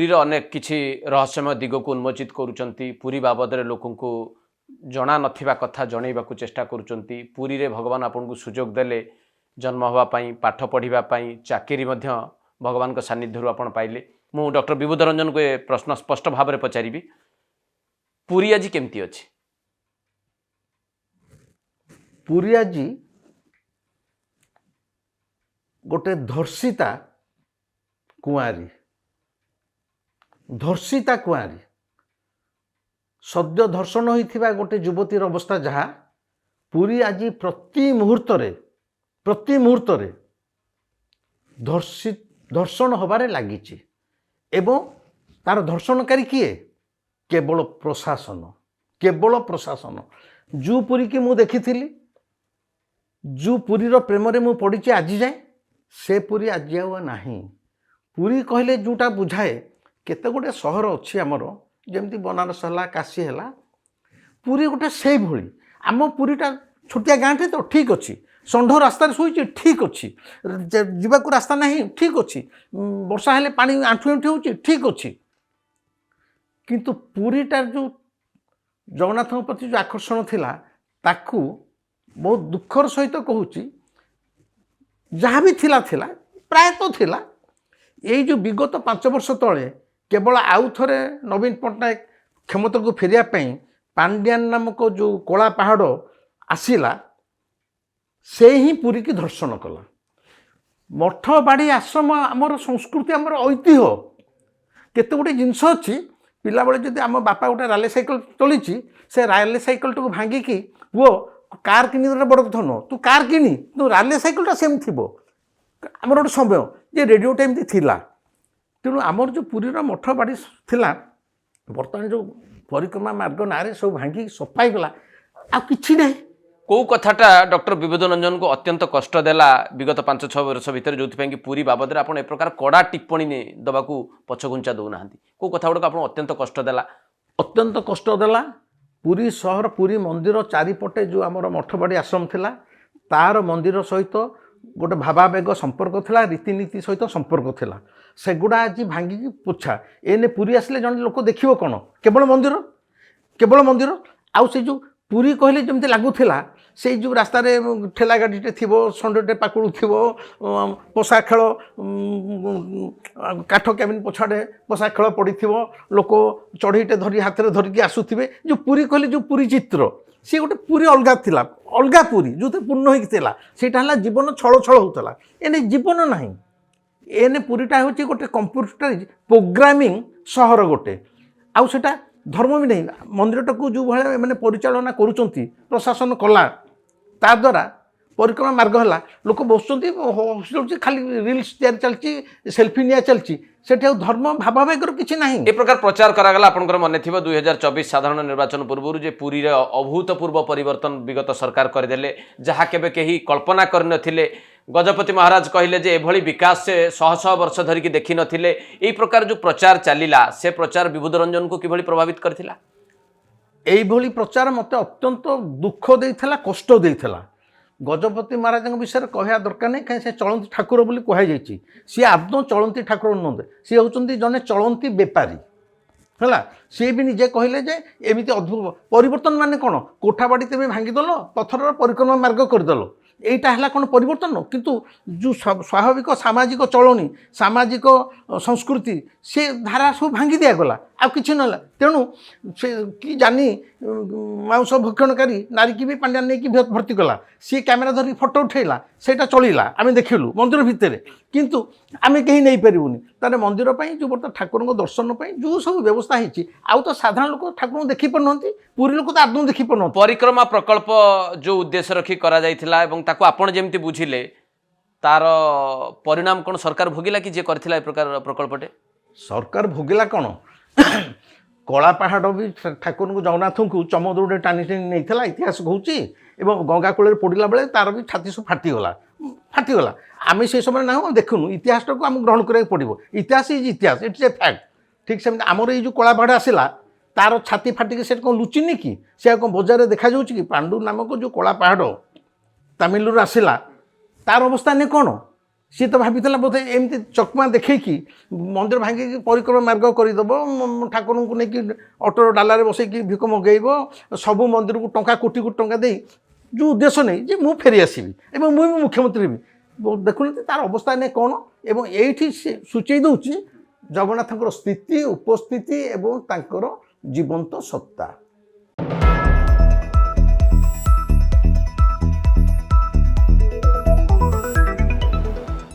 पुरीर अनेक किछि रहस्यमय दिग को उन्मोचित करुचंती पुरी बाबदरे लोकन को जना नथिबा कथा जणैबाकू चेष्टा करुचंती पुरी रे भगवान आपन को सुजोग देले जन्म हवा पई पाठ पढ़िबा पई चाकरी मध्य भगवान को सानिध्यरु आपण पाइले मु डॉक्टर विबुध रंजन को ए प्रश्न स्पष्ट भाव में पचारिबी पुरी आज केमती अछि पुरी आज गोटे धर्षिता कुआरी सद्य धर्षण होइथिबा गोटे युवतीर अवस्था जहाँ पुरी आज प्रति मुहूर्त धर्षण होबारे लागिछि एवं तार धर्षणकारी किए केवल प्रशासन जो पुरी की मु देखी जो पुरीर प्रेम रे मु पड़ी आज जाए से पुरी आज नाही पुरी कहले जोटा बुझाए केते गोटे सहर अच्छी आमर जमती बनारस है काशी है पुरी गोटे से भली आम पुरीटा छोटिया गाँटे तो ठीक अच्छी षंढ रास्तार शोची ठीक अच्छी जीवाक रास्ता नहीं ठीक अच्छी वर्षा हेले पानी आंठु आंठु हो ठीक अच्छी किंतु पुरीटार जो जगन्नाथ प्रति जो आकर्षण थिला ताकू बहुत दुखर सहित कहूँ जहाँ भी थिला प्रायतः थिला यही जो विगत 5 वर्ष तले केवल आउ थे नवीन पट्टनायक क्षमता को फेरिया पांड्यान नामक जो कला पहाड़ आसला से ही पुरी की धर्षण कला मठ बाड़ी आश्रम आमर संस्कृति आमर ऐतिह्य केते गोटे जिनस अच्छी पिला बेले जदि आम बापा गोटे राले साइकेल चली से राले साइकेल टाक भांगिकी पुओ कार किनी बड़ कथा नुह तू कार किनी तू राले साइकेलटा सेम थी आमर गोटे समय जे रेडियोटा एमती थिला तेणु आमर जो पुरीर मठ बाड़ी थिला बर्तमान जो परिक्रमा मार्ग नारे सब भांगी सफाई गला आ किछि नहीं कौ कथाटा डॉक्टर विबुध रंजन को अत्यंत कष्ट देला विगत 5-6 वर्ष भितर जो कि पुरी बाबद आप ए प्रकार कड़ा टिप्पणी दबाकू पछघुंचा दौना कौ कथा गुड़ाक आप अत्यंत कष्ट देला पुरी सहर पुरी मंदिर चारिपटे जो आमर मठबाड़ी आश्रम थिला तार मंदिर सहित गोटे भावावेग संपर्क थिला रीतिनीति सहित संपर्क थिला सेगुड़ा आज भांगिकी पोछा एने पुरी आसले जन लोक देखिबो कोन केवल मंदिर आउ से जो पुरी कहले जमते लागुथिला से जो रास्ता रे ठेला गाड़ीटे थी षंडटे पाकुड़ थी पशा खेल काठ कैबिन पछाड़े पशा खेल पड़ी लोक चढ़ईटे धरी हाथ में धरिकी आसुवे जो पुरी कहले जो पुरी चित्र सी गोटे पुरी अलगा पुरी जो पूर्ण होता है जीवन छल छल होता एने जीवन ना एने पुरीटा हूँ गोटे कंप्यूटराइज प्रोग्रामिंग सहर गोटे आउ सेटा धर्म भी नहीं मंदिरटा को जो भाई मैंने परिचालना करुँच प्रशासन कला ता द्वारा परिक्रमा मार्ग है लोक बस खाली रिल्स तैयारी चलती सेल्फी निया चलती से धर्म भावावेगर किसी ना ए प्रकार प्रचार करागला आपनकर मन थी 2024 साधारण निर्वाचन पूर्व जे पुरी अभूतपूर्व परिवर्तन विगत सरकार करदेले जहाँ केबे कहीं कल्पना करनथिले गजपति महाराज कहले जे एभली विकास से 100 वर्ष धरिकी देखि नथिले एई प्रकार जो प्रचार चलिला से प्रचार विबुध रंजन को किभली प्रभावित करथिला एई भली प्रचार मते अत्यंत दुख देइथिला कष्ट देइथिला गजपति महाराज विषय कहया दरकार नहीं कहीं से चलती ठाकुर बोली कह जाइए सी आदौ चलती ठाकुर नुहते सी होती जने चलती बेपारी है सी भी निजे कहले जे एमती अद्भुत परिवर्तन माने कौन कोठाबाड़ी तुम भांगीदेल पथर परिक्रमा मार्ग करदेल এইটা হলা কোন পরিবর্তন কিন্তু যে স্বাভাবিক সামাজিক চলনি সামাজিক সংস্কৃতি সে ধারা সব ভাঙ্গি দিয়া গলা আর কিছু নহলা তেণু সে কি জানি মাংস ভক্ষণকারী নারী কি भी পান্ডা নেকি ভর্তি কলা সে ক্যামেরা ধরি ফটো উঠাইলা সেটা চলিলা আমি দেখিলু মন্দির ভিতরে কিন্তু আমি কেহি নেই পারিবুনি তারে মন্দির পাই যে বর্তমান ঠাকুরଙ୍କ দর্শন পাই যে সব ব্যবস্থা হইছি আউ তো সাধারণ লোক ঠাকুরଙ୍କୁ দেখি পারনନ୍ତି পুরী লোক তো আদৌ দেখি পারনନ୍ତି परिक्रमा प्रकल्प जो उद्देश्य रखी करा जाइथिला एवं ताको आपण जेमति बुझिले तार परिणाम कौन सरकार भोगिला कि जे करथिला ए प्रकार प्रकल्पटे सरकार भोगिला कौन कला पहाड़ भी ठाकुर को जगन्नाथ को चमदौड़े टाणी टाणी नहीं इतिहास कहूँ एवं गंगा कूल पड़ा बेले तार भी छाती सब फाटीगला आम से समय ना देखुनु इतिहास को आम ग्रहण करा पड़ो इतिहास इज इतिहास इट्स ए फैक्ट ठीक से आमर ये जो कला पहाड़ आसला तार छाती फाटिक से कौन लुचिनी कि सी कौन बजार देखा कि पांडु नामक जो कला पहाड़ तमिलुर आसला तार अवस्था नहीं कौन ସିଏ ତ ଭାବିଥିଲା ବୋଧେ ଏମିତି ଚକମା ଦେଖେଇକି ମନ୍ଦିର ଭାଙ୍ଗିକି ପରିକ୍ରମା ମାର୍ଗ କରିଦେବ, ଠାକୁରଙ୍କୁ ନେଇକି ଅଟୋ ଡାଲାରେ ବସେଇକି ଭିକ ମଗେଇବ, ସବୁ ମନ୍ଦିରକୁ ଟଙ୍କା କୋଟି କୋଟି ଟଙ୍କା ଦେଇ ଯେଉଁ ଉଦ୍ଦେଶ୍ୟ ନେଇ ଯେ ମୁଁ ଫେରି ଆସିବି ଏବଂ ମୁଁ ବି ମୁଖ୍ୟମନ୍ତ୍ରୀ ହେବି। ଦେଖୁନାହାନ୍ତି ତାର ଅବସ୍ଥା ନେଇ କ'ଣ। ଏବଂ ଏଇଠି ସେ ସୂଚେଇ ଦେଉଛି ଜଗନ୍ନାଥଙ୍କର ସ୍ଥିତି ଉପସ୍ଥିତି ଏବଂ ତାଙ୍କର ଜୀବନ୍ତ ସତ୍ତା।